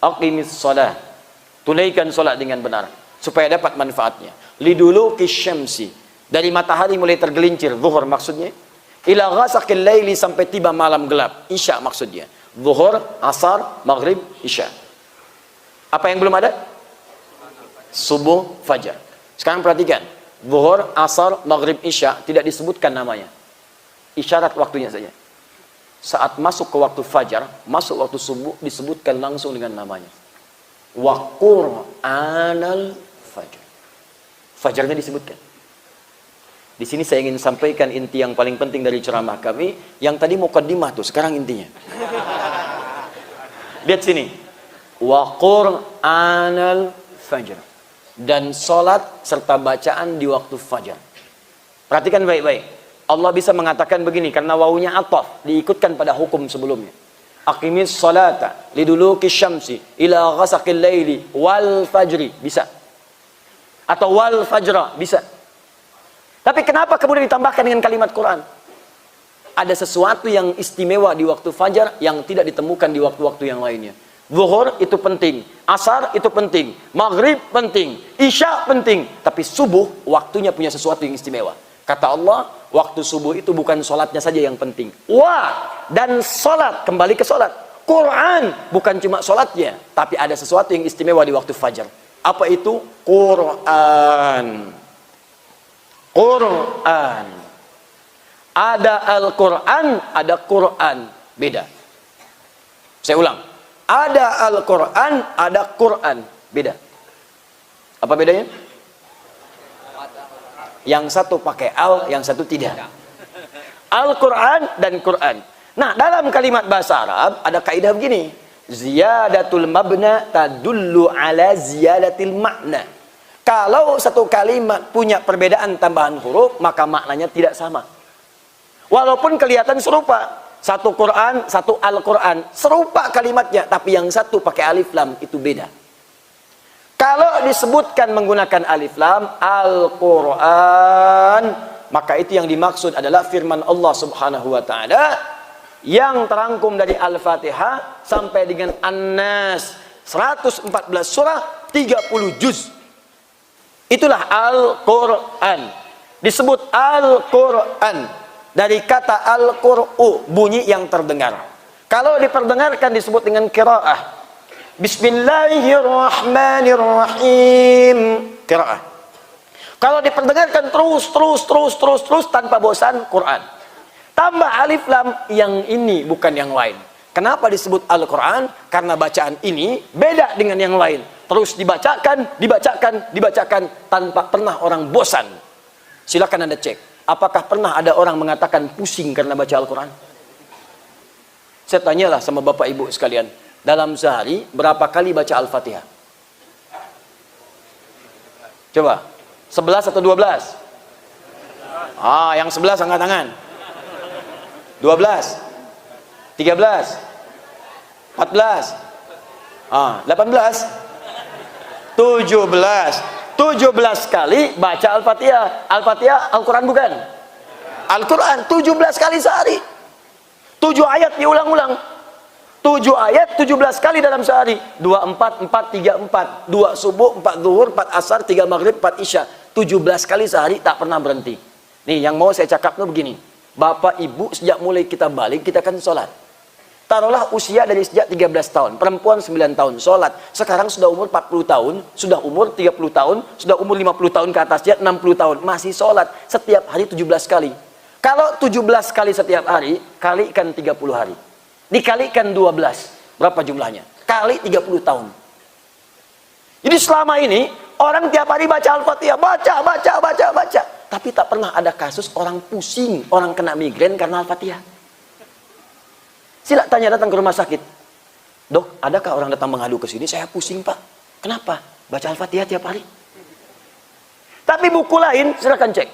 Aqimis shalah. Tunaikan salat dengan benar supaya dapat manfaatnya. Liduluki syamsi. Dari matahari mulai tergelincir, zuhur maksudnya. Ila ghasaqil laili, sampai tiba malam gelap, isya maksudnya. Zuhur, asar, maghrib, isya. Apa yang belum ada? Subuh, fajar. Sekarang perhatikan. Zuhur, asar, maghrib, isya tidak disebutkan namanya. Isyarat waktunya saja. Saat masuk ke waktu fajar, masuk waktu subuh, disebutkan langsung dengan namanya. Wa Qur'anal fajr. Fajarnya disebutkan. Di sini saya ingin sampaikan inti yang paling penting dari ceramah kami. Yang tadi mukaddimah tuh, sekarang intinya. Lihat sini. Wa Qur'anal fajr. Dan salat serta bacaan di waktu fajar. Perhatikan baik-baik. Allah bisa mengatakan begini karena wawunya ataf, diikutkan pada hukum sebelumnya. Aqimis salata liduluki syamsi ila ghasaqil laili wal fajri, bisa. Atau wal fajra, bisa. Tapi kenapa kemudian ditambahkan dengan kalimat Quran? Ada sesuatu yang istimewa di waktu fajar yang tidak ditemukan di waktu-waktu yang lainnya. Zuhur itu penting, asar itu penting, maghrib penting, isya penting, tapi subuh waktunya punya sesuatu yang istimewa. Kata Allah, waktu subuh itu bukan sholatnya saja yang penting. Wah, dan sholat, kembali ke sholat. Quran, bukan cuma sholatnya, tapi ada sesuatu yang istimewa di waktu fajar. Apa itu? Quran. Quran. Ada Al-Quran, ada Quran. Beda. Saya ulang. Ada Al-Quran, ada Quran. Beda. Apa bedanya? Yang satu pakai al, yang satu tidak. Al-Quran dan Quran. Nah, dalam kalimat bahasa Arab ada kaidah begini. Ziyadatul mabna tadullu ala ziyadatil makna. Kalau satu kalimat punya perbedaan tambahan huruf, maka maknanya tidak sama. Walaupun kelihatan serupa. Satu Quran, satu Al-Quran. Serupa kalimatnya, tapi yang satu pakai alif lam, itu beda. Kalau disebutkan menggunakan alif lam, Al-Quran, maka itu yang dimaksud adalah firman Allah subhanahu wa ta'ala yang terangkum dari Al-Fatihah sampai dengan An-Nas, 114 surah, 30 juz. Itulah Al-Quran. Disebut Al-Quran dari kata Al-Qur'u, bunyi yang terdengar. Kalau diperdengarkan disebut dengan qiraah. Bismillahirrahmanirrahim, qiraah. Kalau diperdengarkan terus tanpa bosan, Quran. Tambah alif lam, yang ini bukan yang lain. Kenapa disebut Al-Quran? Karena bacaan ini beda dengan yang lain. Terus dibacakan tanpa pernah orang bosan. Silakan Anda cek. Apakah pernah ada orang mengatakan pusing karena baca Al-Quran? Saya tanyalah sama bapak ibu sekalian. Dalam sehari berapa kali baca Al-Fatihah? Coba. 11 atau 12? Yang 11 angkat tangan. 12, 13, 14, 18, 17 kali baca Al-Fatihah. Al-Fatihah Al-Quran bukan? Al-Quran 17 kali sehari. 7 ayat diulang-ulang. 7 ayat 17 kali dalam sehari. 2 4 4 3 4. 2 subuh, 4 zuhur, 4 asar, 3 maghrib, 4 isya. 17 kali sehari, tak pernah berhenti. Nih yang mau saya cakap tuh begini. Bapak ibu sejak mulai kita balik kita kan sholat. Taruhlah usia dari sejak 13 tahun, perempuan 9 tahun sholat. Sekarang sudah umur 40 tahun, sudah umur 30 tahun, sudah umur 50 tahun ke atasnya, 60 tahun, masih sholat setiap hari 17 kali. Kalau 17 kali setiap hari, kalikan 30 hari. Dikalikan 12, berapa jumlahnya? Kali 30 tahun. Jadi selama ini, orang tiap hari baca Al-Fatihah, baca. Tapi tak pernah ada kasus orang pusing, orang kena migrain karena Al-Fatihah. Sila tanya datang ke rumah sakit. Dok, adakah orang datang mengadu ke sini? Saya pusing pak. Kenapa? Baca Al-Fatihah tiap hari. Tapi buku lain, silakan cek.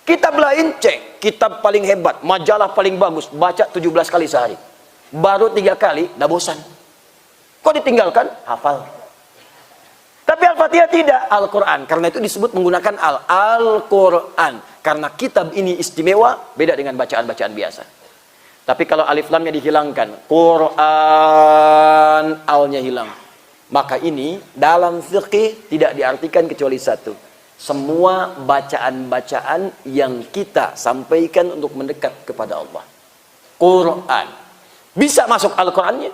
Kitab lain, cek. Kitab paling hebat, majalah paling bagus, baca 17 kali sehari. Baru 3 kali, dah bosan. Kok ditinggalkan? Hafal. Tapi Al-Fatihah tidak, Al-Quran. Karena itu disebut menggunakan Al-Quran. Karena kitab ini istimewa, beda dengan bacaan-bacaan biasa. Tapi kalau alif lamnya dihilangkan, Quran, alnya hilang. Maka ini dalam fikih tidak diartikan kecuali satu. Semua bacaan-bacaan yang kita sampaikan untuk mendekat kepada Allah. Quran. Bisa masuk Al-Qurannya,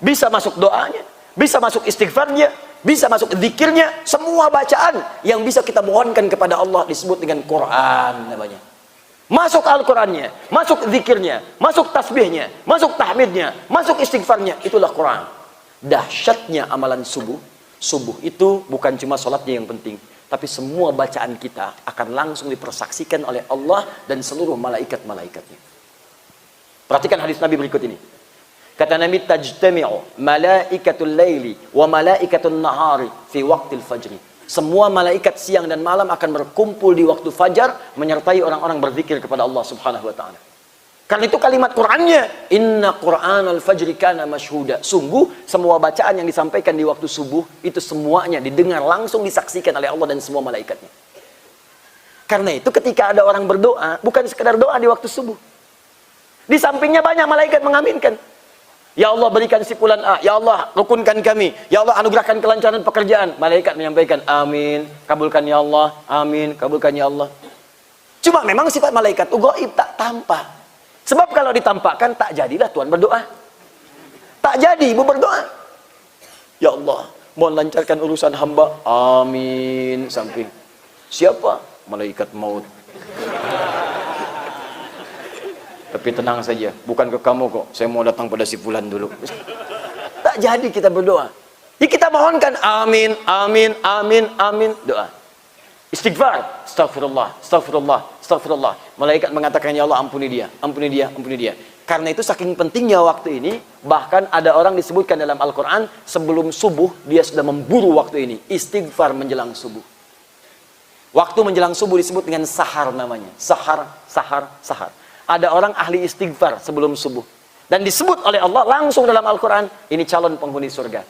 bisa masuk doanya, bisa masuk istighfarnya, bisa masuk zikirnya. Semua bacaan yang bisa kita mohonkan kepada Allah disebut dengan Quran namanya. Masuk Al-Qurannya, masuk zikirnya, masuk tasbihnya, masuk tahmidnya, masuk istighfarnya. Itulah Quran. Dahsyatnya amalan subuh. Subuh itu bukan cuma sholatnya yang penting, tapi semua bacaan kita akan langsung dipersaksikan oleh Allah dan seluruh malaikat-malaikatnya. Perhatikan hadis Nabi berikut ini. Kata Nabi, tajtami'u malaikatul laili wa malaikatul nahari fi waqtil fajri. Semua malaikat siang dan malam akan berkumpul di waktu fajar menyertai orang-orang berzikir kepada Allah Subhanahu wa taala. Karena itu kalimat Qur'annya, inna Qur'anal fajri kana masyhuda. Sungguh semua bacaan yang disampaikan di waktu subuh itu semuanya didengar langsung, disaksikan oleh Allah dan semua malaikatnya. Karena itu ketika ada orang berdoa, bukan sekedar doa di waktu subuh. Di sampingnya banyak malaikat mengaminkan. Ya Allah berikan si fulan A, ya Allah rukunkan kami, ya Allah anugerahkan kelancaran pekerjaan. Malaikat menyampaikan amin, kabulkan ya Allah, amin, kabulkan ya Allah. Cuma memang sifat malaikat itu gaib, tak tampak. Sebab kalau ditampakkan tak jadilah Tuhan berdoa. Tak jadi ibu berdoa. Ya Allah, mohon lancarkan urusan hamba. Amin. Samping. Siapa? Malaikat maut. Tapi tenang saja, bukan ke kamu kok. Saya mau datang pada si fulan dulu. Tak jadi kita berdoa. Jadi kita mohonkan amin, amin, amin, amin. Doa. Istighfar, astagfirullah, astagfirullah, astagfirullah. Malaikat mengatakan ya Allah ampuni dia, ampuni dia, ampuni dia. Karena itu saking pentingnya waktu ini, bahkan ada orang disebutkan dalam Al-Quran sebelum subuh dia sudah memburu waktu ini. Istighfar menjelang subuh. Waktu menjelang subuh disebut dengan sahar namanya. Sahar, sahar, sahar. Ada orang ahli istighfar sebelum subuh. Dan disebut oleh Allah langsung dalam Al-Quran, ini calon penghuni surga.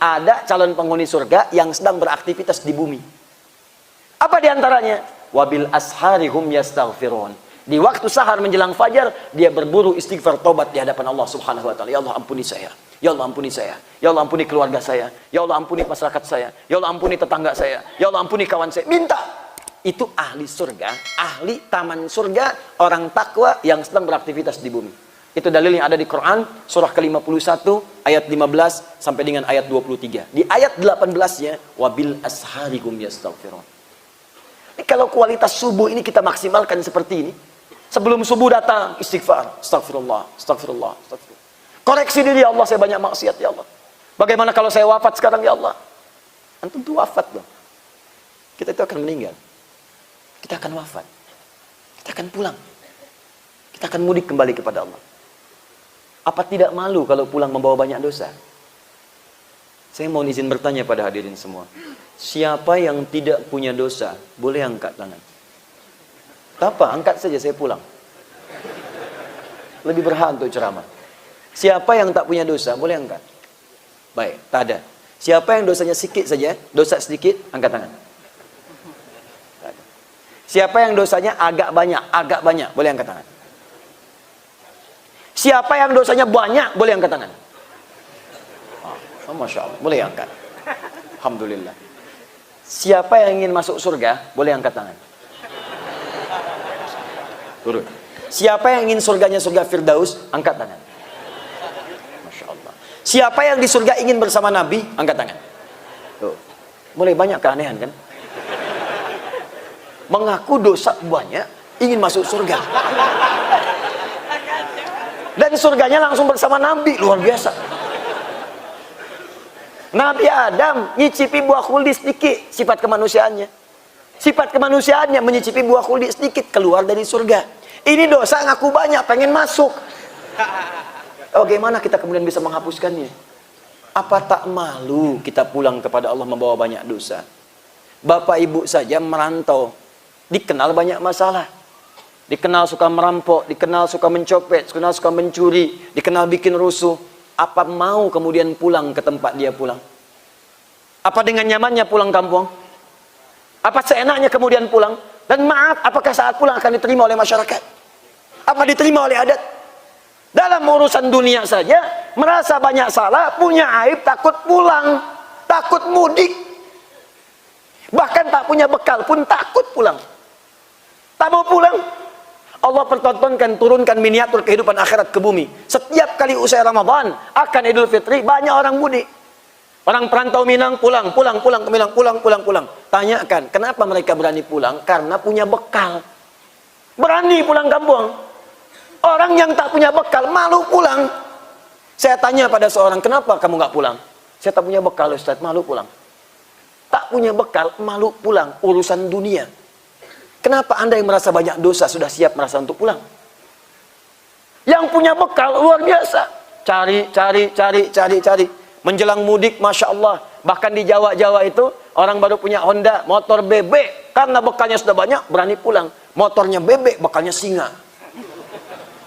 Ada calon penghuni surga yang sedang beraktivitas di bumi. Apa diantaranya? Wabil asharihum yastaghfirun. Di waktu sahar menjelang fajar, dia berburu istighfar tobat di hadapan Allah Subhanahu wa taala. Ya Allah ampuni saya. Ya Allah ampuni saya. Ya Allah ampuni keluarga saya. Ya Allah ampuni masyarakat saya. Ya Allah ampuni tetangga saya. Ya Allah ampuni kawan saya. Minta. Itu ahli surga, ahli taman surga, orang takwa yang sedang beraktivitas di bumi. Itu dalil yang ada di Quran, surah ke-51, ayat 15 sampai dengan ayat 23. Di ayat 18-nya, wabil asharihum yastaghfirun. Kalau kualitas subuh ini kita maksimalkan seperti ini, sebelum subuh datang, istighfar, astagfirullah, astagfirullah, astagfirullah. Koreksi diri, ya Allah, saya banyak maksiat, ya Allah. Bagaimana kalau saya wafat sekarang, ya Allah? Antum tuh wafat loh. Kita itu akan meninggal. Kita akan wafat. Kita akan pulang. Kita akan mudik kembali kepada Allah. Apa tidak malu kalau pulang membawa banyak dosa? Saya mau izin bertanya pada hadirin semua. Siapa yang tidak punya dosa, boleh angkat tangan. Tak apa, angkat saja, saya pulang. Lebih berhak untuk ceramah. Siapa yang tak punya dosa, boleh angkat. Baik, tak ada. Siapa yang dosanya sedikit saja, dosa sedikit, angkat tangan. Siapa yang dosanya agak banyak, boleh angkat tangan. Siapa yang dosanya banyak, boleh angkat tangan. Oh, Masya Allah, boleh angkat. Alhamdulillah. Siapa yang ingin masuk surga, boleh angkat tangan. Turun. Siapa yang ingin surganya surga Firdaus, angkat tangan. Masya Allah. Siapa yang di surga ingin bersama Nabi, angkat tangan. Tuh. Mulai banyak keanehan kan? Mengaku dosa banyak, ingin masuk surga. Dan surganya langsung bersama Nabi, luar biasa. Nabi Adam nyicipi buah khuldi sedikit, sifat kemanusiaannya. Sifat kemanusiaannya menyicipi buah khuldi sedikit, keluar dari surga. Ini dosa ngaku banyak, pengen masuk. Bagaimana kita kemudian bisa menghapuskannya? Apa tak malu kita pulang kepada Allah membawa banyak dosa? Bapak ibu saja merantau, dikenal banyak masalah. Dikenal suka merampok, dikenal suka mencopet, dikenal suka mencuri, dikenal bikin rusuh. Apa mau kemudian pulang ke tempat dia pulang? Apa dengan nyamannya pulang kampung? Apa seenaknya kemudian pulang? Dan maaf, apakah saat pulang akan diterima oleh masyarakat? Apa diterima oleh adat? Dalam urusan dunia saja, merasa banyak salah, punya aib, takut pulang. takut mudik. Bahkan tak punya bekal pun takut pulang. Tak mau pulang. Allah pertontonkan, turunkan miniatur kehidupan akhirat ke bumi. Setiap kali usai Ramadan, akan Idul Fitri, banyak orang mudik. Orang perantau Minang pulang ke Minang, pulang. Tanyakan, kenapa mereka berani pulang? Karena punya bekal. Berani pulang kampung. Orang yang tak punya bekal, malu pulang. Saya tanya pada seorang, kenapa kamu nggak pulang? Saya tak punya bekal, Ustaz, malu pulang. Tak punya bekal, malu pulang. Urusan dunia. Kenapa Anda yang merasa banyak dosa sudah siap merasa untuk pulang? Yang punya bekal luar biasa. Cari. Menjelang mudik, Masya Allah. Bahkan di Jawa itu, orang baru punya Honda, motor bebek. Karena bekalnya sudah banyak, berani pulang. Motornya bebek, bekalnya singa.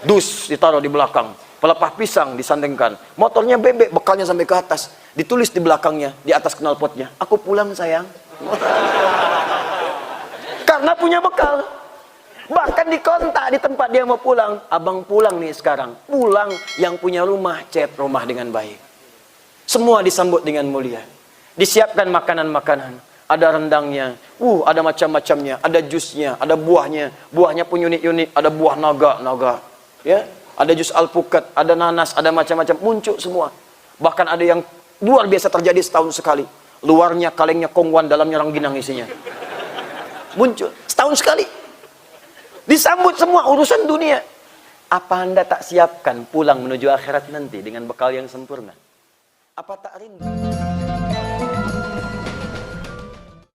Dus ditaruh di belakang. Pelepah pisang disandingkan. Motornya bebek, bekalnya sampai ke atas. Ditulis di belakangnya, di atas knalpotnya. Aku pulang sayang. Karena punya bekal. Bahkan dikontak di tempat dia mau pulang. Abang pulang nih sekarang. Pulang, yang punya rumah, cat rumah dengan baik. Semua disambut dengan mulia. Disiapkan makanan-makanan. Ada rendangnya. Ada macam-macamnya. Ada jusnya, ada buahnya. Buahnya pun unik-unik. Ada buah naga. Ya, ada jus alpukat, ada nanas, ada macam-macam. Muncul semua. Bahkan ada yang luar biasa terjadi setahun sekali. Luarnya kalengnya kongwan, dalamnya rangginang isinya. Muncul setahun sekali. Disambut semua urusan dunia. Apa Anda tak siapkan pulang menuju akhirat nanti dengan bekal yang sempurna? Apa tak rindu?